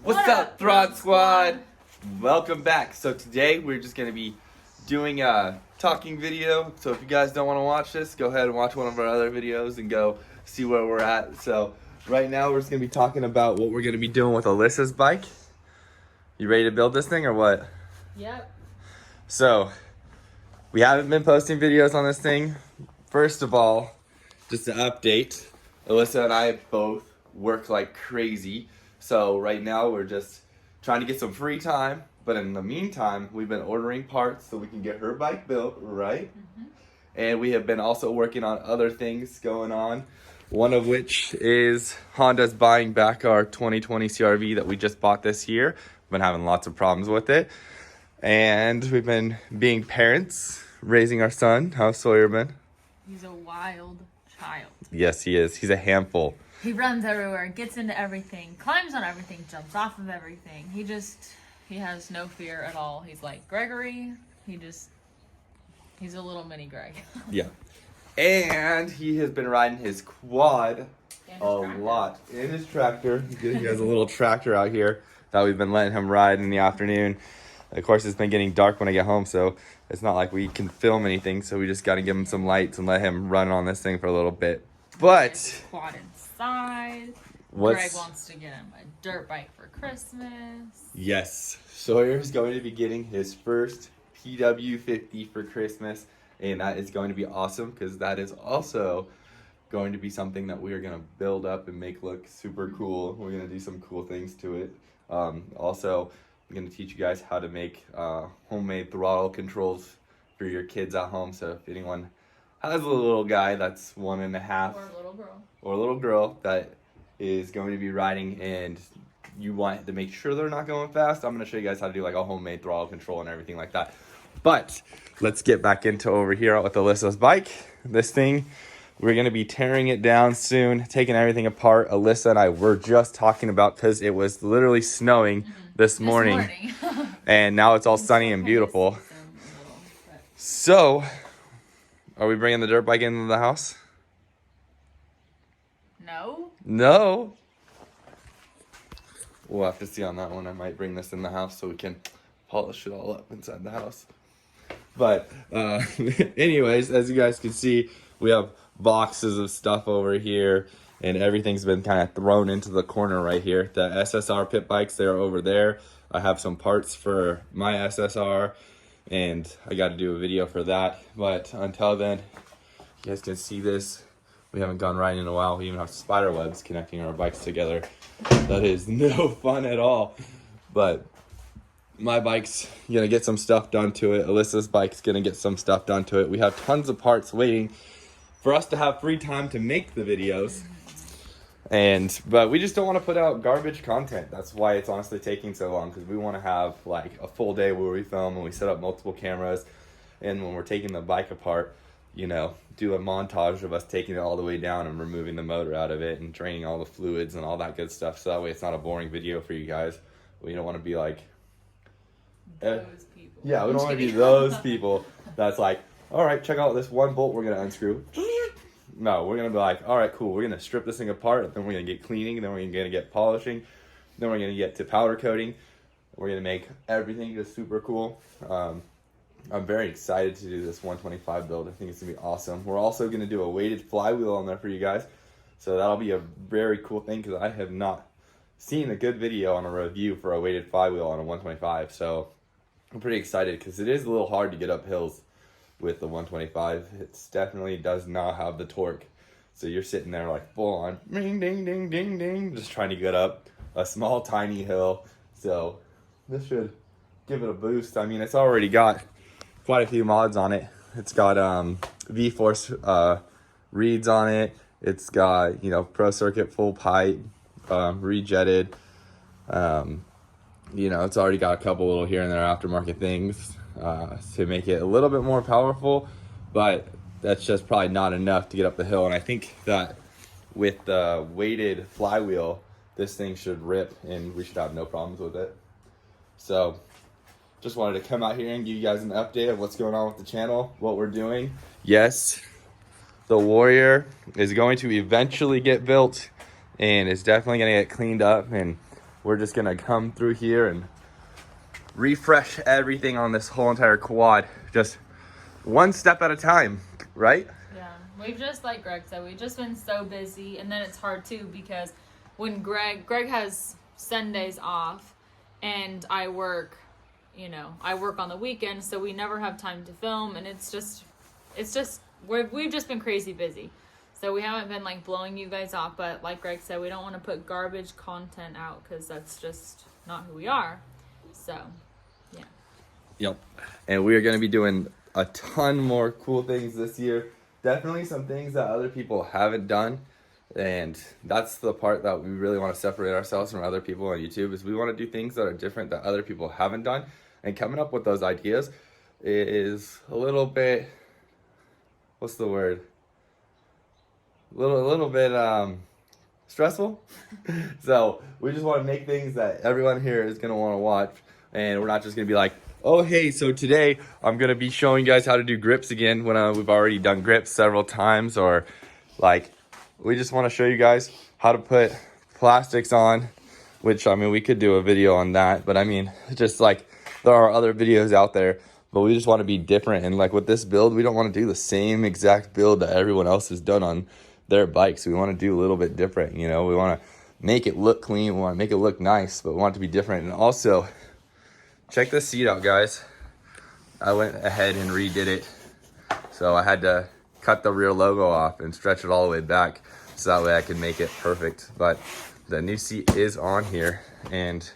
What's up, Throd Squad? Welcome back. So today we're just going to be doing a talking video. So if you guys don't want to watch this, go ahead and watch one of our other videos and go see where we're at. So right now we're just going to be talking about what we're going to be doing with Alyssa's bike. You ready to build this thing or what? Yep. So we haven't been posting videos on this thing. First of all, just an update. Alyssa and I both work like crazy. So right now we're just trying to get some free time. But in the meantime, we've been ordering parts so we can get her bike built, right? Mm-hmm. And we have been also working on other things going on. One of which is Honda's buying back our 2020 CRV that we just bought this year. We've been having lots of problems with it. And we've been being parents, raising our son. How's Sawyer been? He's a wild child. Yes, he is. He's a handful. He runs everywhere, gets into everything, climbs on everything, jumps off of everything. He has no fear at all. He's like Gregory. He's a little mini Greg. Yeah. And he has been riding his quad a lot. And his tractor. He has a little tractor out here that we've been letting him ride in the afternoon. Of course, it's been getting dark when I get home, so it's not like we can film anything. So we just got to give him some lights and let him run on this thing for a little bit. But quad inside. Greg wants to get him a dirt bike for Christmas. Yes, Sawyer's going to be getting his first PW50 for Christmas, and that is going to be awesome because that is also going to be something that we are going to build up and make look super cool. We're going to do some cool things to it. Also, I'm going to teach you guys how to make homemade throttle controls for your kids at home. So if anyone has a little guy that's 1.5 or a little girl that is going to be riding and you want to make sure they're not going fast, I'm going to show you guys how to do like a homemade throttle control and everything like that. But let's get back into over here with Alyssa's bike. This thing, we're going to be tearing it down soon, taking everything apart. Alyssa and I were just talking about, because it was literally snowing this morning. And now it's all sunny and beautiful. So are we bringing the dirt bike into the house? No. We'll have to see on that one. I might bring this in the house so we can polish it all up inside the house. But anyways, as you guys can see, we have boxes of stuff over here, and everything's been kind of thrown into the corner right here. The SSR pit bikes, they're over there. I have some parts for my SSR, and I got to do a video for that. But until then, you guys can see this. We haven't gone riding in a while. We even have spider webs connecting our bikes together. That is no fun at all. But my bike's gonna get some stuff done to it. Alyssa's bike's gonna get some stuff done to it. We have tons of parts waiting for us to have free time to make the videos. But we just don't want to put out garbage content. That's why it's honestly taking so long, because we want to have like a full day where we film and we set up multiple cameras, and when we're taking the bike apart, you know, do a montage of us taking it all the way down and removing the motor out of it and draining all the fluids and all that good stuff, so that way it's not a boring video for you guys. We don't want to be like those people. Yeah, we don't want to be those people that's like, all right, check out this one bolt we're going to unscrew. No, we're going to be like, all right, cool, we're going to strip this thing apart, then we're going to get cleaning, then we're going to get polishing, then we're going to get to powder coating. We're going to make everything just super cool. I'm very excited to do this 125 build. I think it's going to be awesome. We're also going to do a weighted flywheel on there for you guys. So that'll be a very cool thing, because I have not seen a good video on a review for a weighted flywheel on a 125. So I'm pretty excited, because it is a little hard to get up hills with the 125. It definitely does not have the torque. So you're sitting there like full on, ding, ding, ding, ding, ding, just trying to get up a small, tiny hill. So this should give it a boost. I mean, it's already got quite a few mods on it. It's got V-Force reeds on it. It's got, you know, Pro Circuit full pipe, rejetted. You know, it's already got a couple little here and there aftermarket things to make it a little bit more powerful, but that's just probably not enough to get up the hill. And I think that with the weighted flywheel, this thing should rip and we should have no problems with it. So just wanted to come out here and give you guys an update of what's going on with the channel, what we're doing. Yes, the Warrior is going to eventually get built, and it's definitely going to get cleaned up, and we're just gonna come through here and refresh everything on this whole entire quad, just one step at a time, right? Yeah, we've just, like Greg said, we've just been so busy, and then it's hard too because when Greg has Sundays off, and I work, I work on the weekends, so we never have time to film, and it's just we've just been crazy busy. So we haven't been like blowing you guys off, but like Greg said, we don't want to put garbage content out because that's just not who we are. So, yeah. Yep. And we are going to be doing a ton more cool things this year. Definitely some things that other people haven't done. And that's the part that we really want to separate ourselves from other people on YouTube, is we want to do things that are different that other people haven't done. And coming up with those ideas is a little bit, what's the word? A little bit stressful. So we just want to make things that everyone here is going to want to watch. And we're not just going to be like, oh, hey, so today I'm going to be showing you guys how to do grips again when we've already done grips several times. Or like, we just want to show you guys how to put plastics on, which, I mean, we could do a video on that. But I mean, just like there are other videos out there, but we just want to be different. And like with this build, we don't want to do the same exact build that everyone else has done on their bikes. We want to do a little bit different. We want to make it look clean. We want to make it look nice, but we want it to be different. And also, check this seat out, guys. I went ahead and redid it. So I had to cut the rear logo off and stretch it all the way back so that way I can make it perfect. But the new seat is on here, and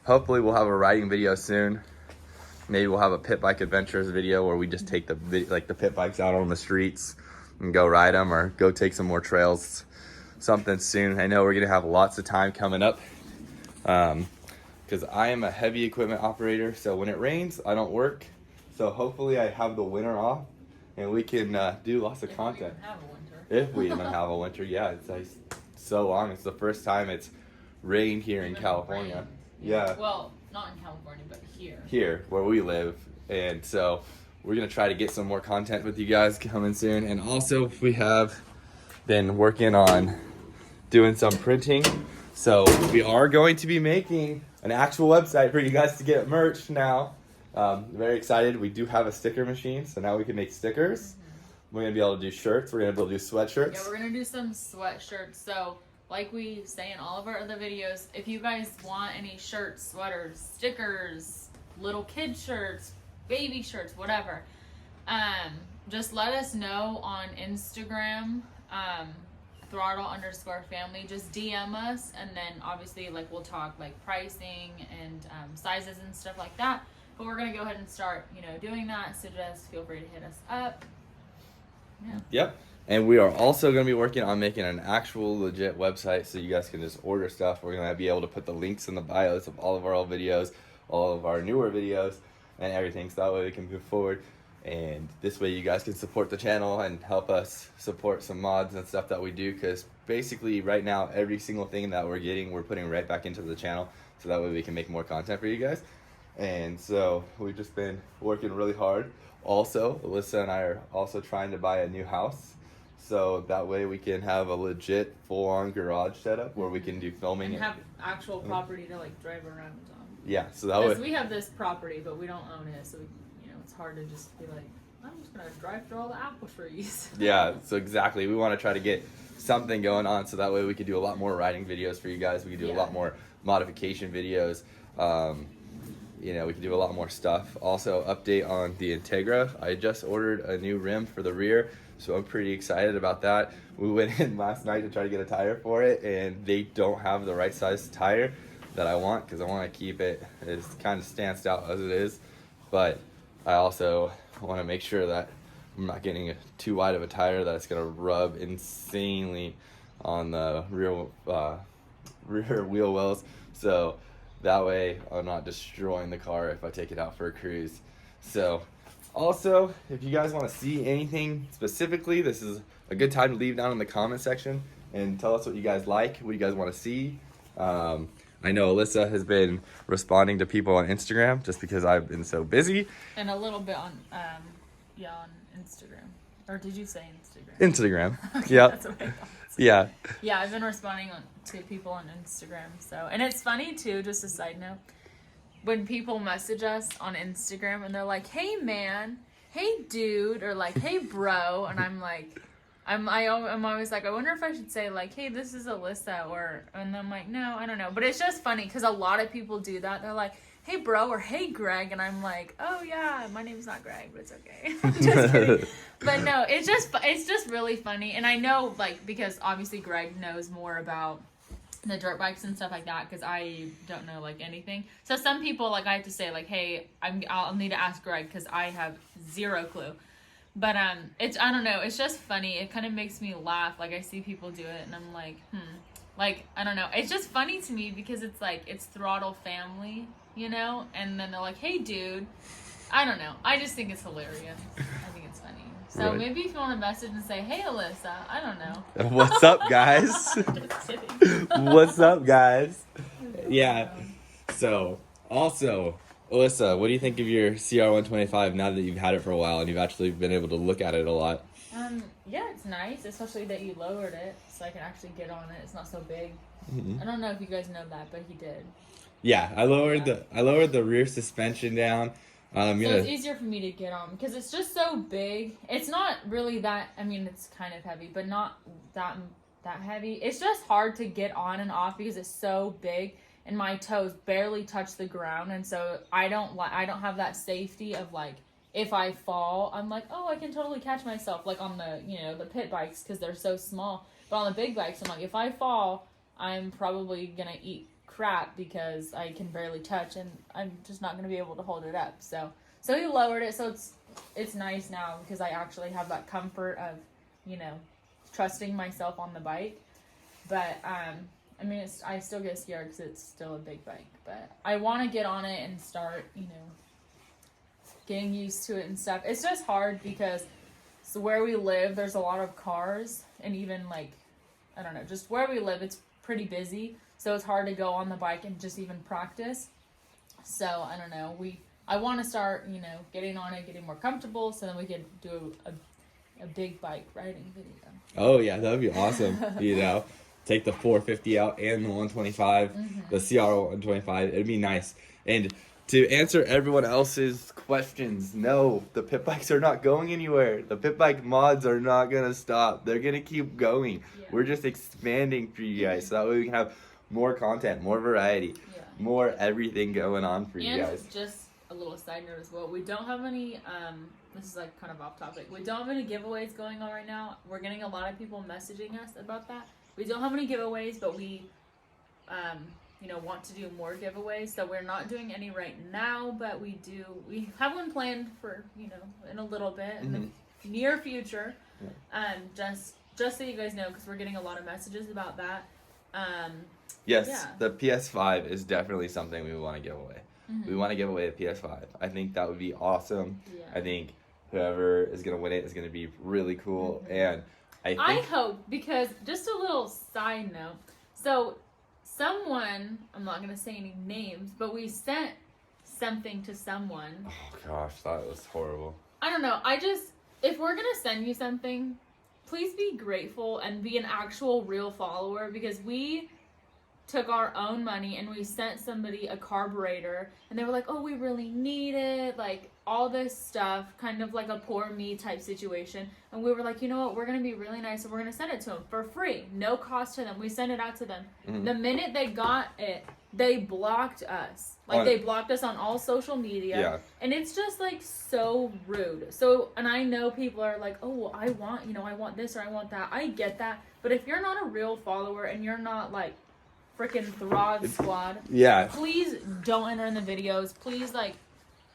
hopefully we'll have a riding video soon. Maybe we'll have a pit bike adventures video where we just take the pit bikes out on the streets and go ride them, or go take some more trails, something soon. I know we're gonna have lots of time coming up because I am a heavy equipment operator, so when it rains I don't work. So hopefully I have the winter off and we can do lots of content. If we even have a winter. Yeah, it's like so long. It's the first time it's rained here in California. Rain. Yeah. Well, not in California, but here. Here, where we live. And so we're going to try to get some more content with you guys coming soon. And also, we have been working on doing some printing. So we are going to be making an actual website for you guys to get merch now. Very excited. We do have a sticker machine, so now we can make stickers. We're going to be able to do shirts. We're going to be able to do sweatshirts. Yeah, we're going to do some sweatshirts. So, like we say in all of our other videos, if you guys want any shirts, sweaters, stickers, little kid shirts, baby shirts, whatever, just let us know on Instagram, Throttle_family. Just DM us, and then obviously like we'll talk like pricing and sizes and stuff like that. But we're gonna go ahead and start, doing that. So just feel free to hit us up. Yeah. Yep. And we are also going to be working on making an actual legit website so you guys can just order stuff. We're going to be able to put the links in the bios of all of our old videos, all of our newer videos, and everything, so that way we can move forward. And this way you guys can support the channel and help us support some mods and stuff that we do, because basically right now every single thing that we're getting, we're putting right back into the channel, so that way we can make more content for you guys. And so we've just been working really hard. Also, Alyssa and I are also trying to buy a new house, so that way we can have a legit full-on garage setup where we can do filming and have actual property to like drive around on. Yeah, so that way we have this property, but we don't own it, so it's hard to just be like, I'm just gonna drive through all the apple trees. Yeah, so exactly. We want to try to get something going on, so that way we can do a lot more riding videos for you guys. We can do a lot more modification videos. We can do a lot more stuff. Also, update on the Integra. I just ordered a new rim for the rear, so I'm pretty excited about that. We went in last night to try to get a tire for it, and they don't have the right size tire that I want, because I want to keep it as kind of stanced out as it is. But I also want to make sure that I'm not getting too wide of a tire that it's going to rub insanely on the rear wheel wells. So that way I'm not destroying the car if I take it out for a cruise. So also, if you guys want to see anything specifically, this is a good time to leave down in the comment section and tell us what you guys like, what you guys want to see. I know Alyssa has been responding to people on Instagram just because I've been so busy. And a little bit on on Instagram. Or did you say Instagram? Instagram. Okay, Yep. that's what I thought. Yeah. Yeah, I've been responding to people on Instagram. So, and it's funny too. Just a side note, when people message us on Instagram and they're like, "Hey man, hey dude," or like, "Hey bro," and I'm like, I'm always like, I wonder if I should say like, "Hey, this is Alyssa," and I'm like, no, I don't know. But it's just funny because a lot of people do that. They're like, "Hey bro," or "Hey Greg," and I'm like, "Oh yeah, my name's not Greg, but it's okay." I'm just kidding. But no, it's just really funny, and I know like because obviously Greg knows more about the dirt bikes and stuff like that because I don't know like anything. So some people like I have to say like, "Hey, I'll need to ask Greg because I have zero clue." But it's I don't know. It's just funny. It kind of makes me laugh. Like I see people do it, and I'm like, like I don't know. It's just funny to me because it's like it's Throttle Family, you know. And then they're like, "Hey, dude." I don't know. I just think it's hilarious. I think it's funny. So Right. maybe if you want to message and say, "Hey, Alyssa," I don't know. What's up, guys? Just kidding. What's up, guys? Yeah. So, also, Alyssa, what do you think of your CR125 now that you've had it for a while and you've actually been able to look at it a lot? Yeah, it's nice, especially that you lowered it so I can actually get on it. It's not so big. I don't know if you guys know that, but he did. Yeah, I lowered the rear suspension down. So it's easier for me to get on because it's just so big. It's not really that. I mean, it's kind of heavy, but not that heavy. It's just hard to get on and off because it's so big, and my toes barely touch the ground, and so I don't have that safety of like if I fall, I'm like, oh, I can totally catch myself like on the the pit bikes because they're so small. But on the big bikes, I'm like, if I fall, I'm probably gonna eat crap because I can barely touch and I'm just not going to be able to hold it up. So he lowered it, so it's nice now because I actually have that comfort of trusting myself on the bike. But I mean I still get scared because it's still a big bike, but I want to get on it and start getting used to it and stuff. It's just hard because where we live there's a lot of cars, and even like I don't know, just where we live it's pretty busy. So it's hard to go on the bike and just even practice. So I don't know. I want to start, getting on it, getting more comfortable, so then we could do a big bike riding video. Oh yeah, that would be awesome. Take the 450 out and the 125, the CR125. It'd be nice. And to answer everyone else's questions, no, the pit bikes are not going anywhere. The pit bike mods are not gonna stop. They're gonna keep going. Yeah. We're just expanding for you guys, so that way we can have more content, more variety, more everything going on for you guys. Just a little side note as well. We don't have any, this is like kind of off topic. We don't have any giveaways going on right now. We're getting a lot of people messaging us about that. We don't have any giveaways, but we, want to do more giveaways. So we're not doing any right now, but we have one planned for, in a little bit, in the near future. Just so you guys know, because we're getting a lot of messages about that. Yes, the PS5 is definitely something we want to give away. We want to give away a PS5. I think that would be awesome. Yeah. I think whoever is going to win it is going to be really cool. And I hope, because just a little side note. So someone, I'm not going to say any names, but we sent something to someone. Oh gosh, that was horrible. I don't know. If we're going to send you something, please be grateful and be an actual real follower, because we took our own money and we sent somebody a carburetor and they were like, oh, we really need it, like all this stuff, kind of like a poor me type situation. And we were like, you know what, we're going to be really nice and we're going to send it to them for free, no cost to them. We sent it out to them. The minute they got it, they blocked us. They blocked us on all social media. Yeah. And it's just like so rude. So, and I know people are like, oh, well, I want this or I want that. I get that. But if you're not a real follower and you're not like freaking Throd Squad, please don't enter in the videos. Please,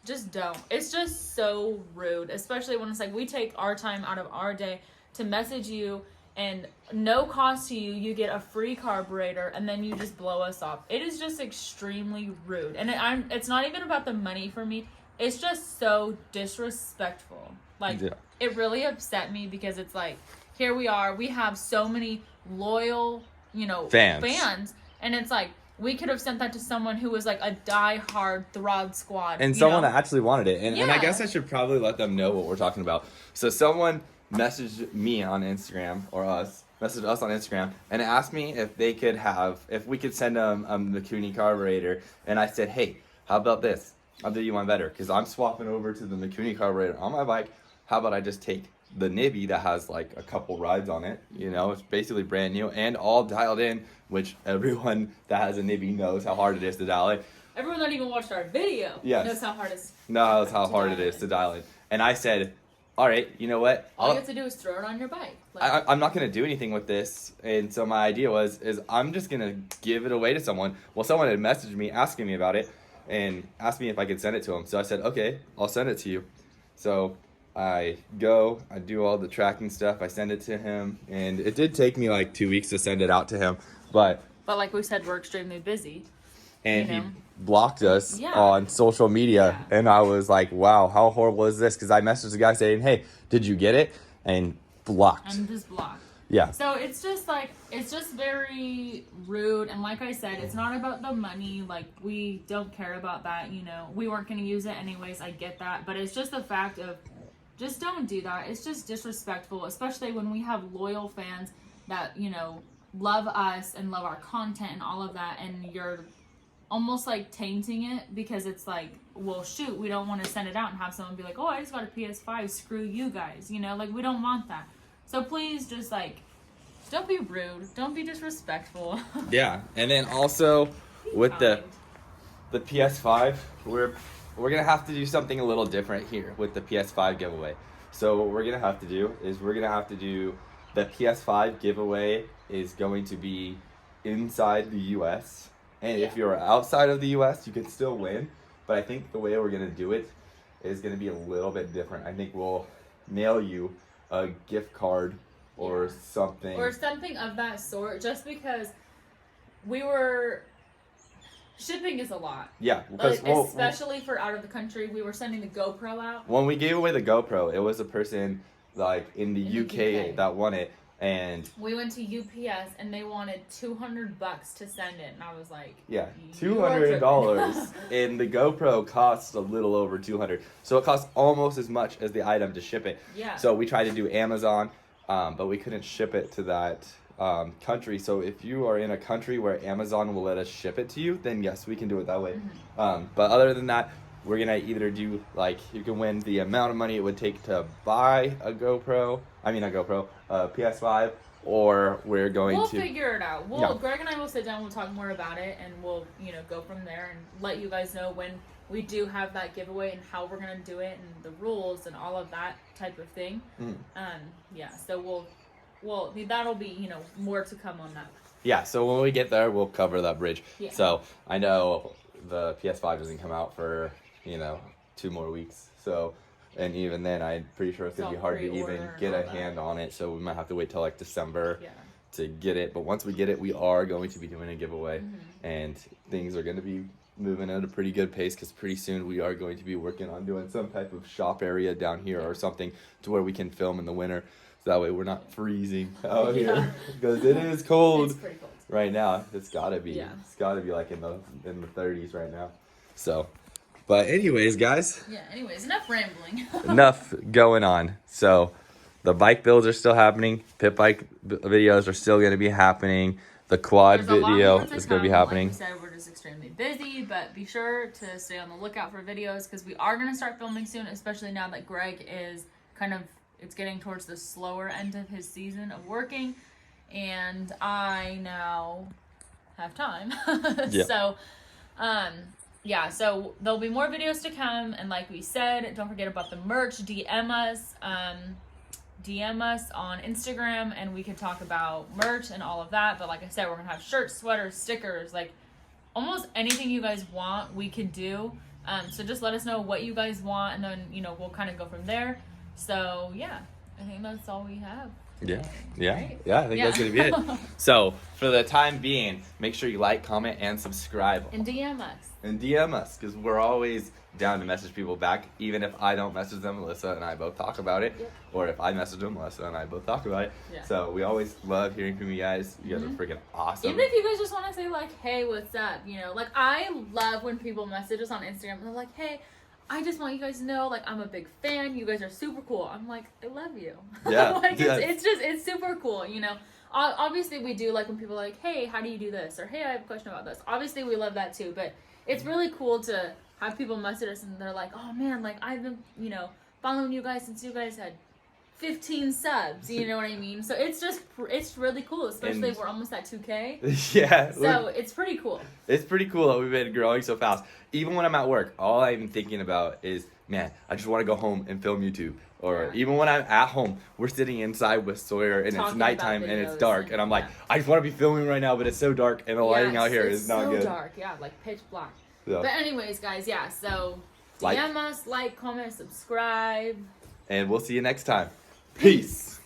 just don't. It's just so rude, especially when it's like we take our time out of our day to message you, and no cost to you, you get a free carburetor, and then you just blow us off. It is just extremely rude, and it's not even about the money for me. It's just so disrespectful. It really upset me, because it's like, here we are, we have so many loyal, fans. And it's like, we could have sent that to someone who was like a die-hard Throd Squad. And someone that actually wanted it. And I guess I should probably let them know what we're talking about. So someone messaged me on Instagram, or us, messaged us on Instagram and asked me if we could send them a Mikuni carburetor. And I said, hey, how about this? I'll do you one better, because I'm swapping over to the Mikuni carburetor on my bike. How about I just take the Nibby that has like a couple rides on it? You know, it's basically brand new and all dialed in, which everyone that has a Nibby knows how hard it is to dial in. Everyone that even watched our video knows how hard it is to dial in. And I said, all right, you know what? All you have to do is throw it on your bike. Like, I'm not going to do anything with this. And so my idea is I'm just going to give it away to someone. Well, someone had messaged me asking me about it and asked me if I could send it to him. So I said, okay, I'll send it to you. So I do all the tracking stuff. I send it to him. And it did take me like 2 weeks to send it out to him. But like we said, we're extremely busy. And he blocked us on social media. Yeah. And I was like, wow, how horrible is this? Because I messaged the guy saying, hey, did you get it? And blocked. And just blocked. Yeah. So it's just very rude. And like I said, it's not about the money. Like, we don't care about that, you know. We weren't going to use it anyways. I get that. But it's just the fact of, just don't do that. It's just disrespectful, especially when we have loyal fans that, you know, love us and love our content and all of that. And you're almost like tainting it, because it's like, well, shoot, we don't want to send it out and have someone be like, oh, I just got a PS5, screw you guys, you know, like, we don't want that. So please just like, don't be rude, don't be disrespectful. Yeah. And then also with the PS5, we're gonna have to do something a little different here with the PS5 giveaway. So what we're gonna have to do is the PS5 giveaway is going to be inside the US. And if you're outside of the U.S., you can still win. But I think the way we're going to do it is going to be a little bit different. I think we'll mail you a gift card or something. Or something of that sort, just because shipping is a lot. Yeah. Because especially for out of the country, we were sending the GoPro out. When we gave away the GoPro, it was a person like in the UK that won it. And we went to UPS and they wanted $200 to send it, and I was like, yeah, $200. And the GoPro costs a little over $200, so it costs almost as much as the item to ship it. Yeah. So we tried to do Amazon, but we couldn't ship it to that country. So if you are in a country where Amazon will let us ship it to you, then yes, we can do it that way. Mm-hmm. But other than that, we're gonna either do like, you can win the amount of money it would take to buy a PS5, or we'll figure it out. Greg and I will sit down, we'll talk more about it, and we'll, you know, go from there and let you guys know when we do have that giveaway and how we're gonna do it and the rules and all of that type of thing. So that'll be, you know, more to come on that. Yeah, so when we get there, we'll cover that bridge. Yeah. So I know the PS5 doesn't come out for, you know, 2 more weeks. So, and even then, I'm pretty sure it's going to be hard to even get a hand on it. So we might have to wait till like December to get it. But once we get it, we are going to be doing a giveaway. Mm-hmm. And things are going to be moving at a pretty good pace, because pretty soon we are going to be working on doing some type of shop area down here or something to where we can film in the winter. So that way we're not freezing out here, because it is cold. It's pretty cold right now. It's gotta be. Yeah. It's gotta be like in the 30s right now. So, but anyways, guys. Yeah. Anyways, enough rambling. Enough going on. So, the bike builds are still happening. Pit bike videos are still gonna be happening. The quad video is gonna be happening. Like we said, we're just extremely busy, but be sure to stay on the lookout for videos, because we are gonna start filming soon, especially now that Greg is it's getting towards the slower end of his season of working, and I now have time. Yeah. So, so there'll be more videos to come, and like we said, don't forget about the merch. DM us on Instagram, and we can talk about merch and all of that. But like I said, we're gonna have shirts, sweaters, stickers, like almost anything you guys want, we can do. So just let us know what you guys want, and then, you know, we'll kind of go from there. So yeah, I think that's all we have today. I think that's gonna be it. So for the time being, make sure you like, comment, and subscribe, and DM us, because we're always down to message people back. Even if I don't message them, Melissa and I both talk about it. Yep. Or if I message them, Melissa and I both talk about it. Yeah. So we always love hearing from you guys. You guys are freaking awesome. Even if you guys just want to say like, hey, what's up, you know, like I love when people message us on Instagram and they're like, hey, I just want you guys to know, like, I'm a big fan. You guys are super cool. I'm like, I love you. Yeah. Like, it's super cool, you know. Obviously we do like when people are like, hey, how do you do this? Or hey, I have a question about this. Obviously we love that too, but it's really cool to have people message us and they're like, oh man, like I've been, you know, following you guys since you guys had 15 subs, you know what I mean? So it's really cool, especially if we're almost at 2K. Yeah. So it's pretty cool. It's pretty cool that we've been growing so fast. Even when I'm at work, all I'm thinking about is, man, I just want to go home and film YouTube. Or even when I'm at home, we're sitting inside with Sawyer and it's nighttime and it's dark. And I'm like, I just want to be filming right now, but it's so dark and the lighting out here is not good. It's so dark, yeah, like pitch black. Yeah. But anyways, guys, yeah, so DM us, like, comment, subscribe. And we'll see you next time. Peace.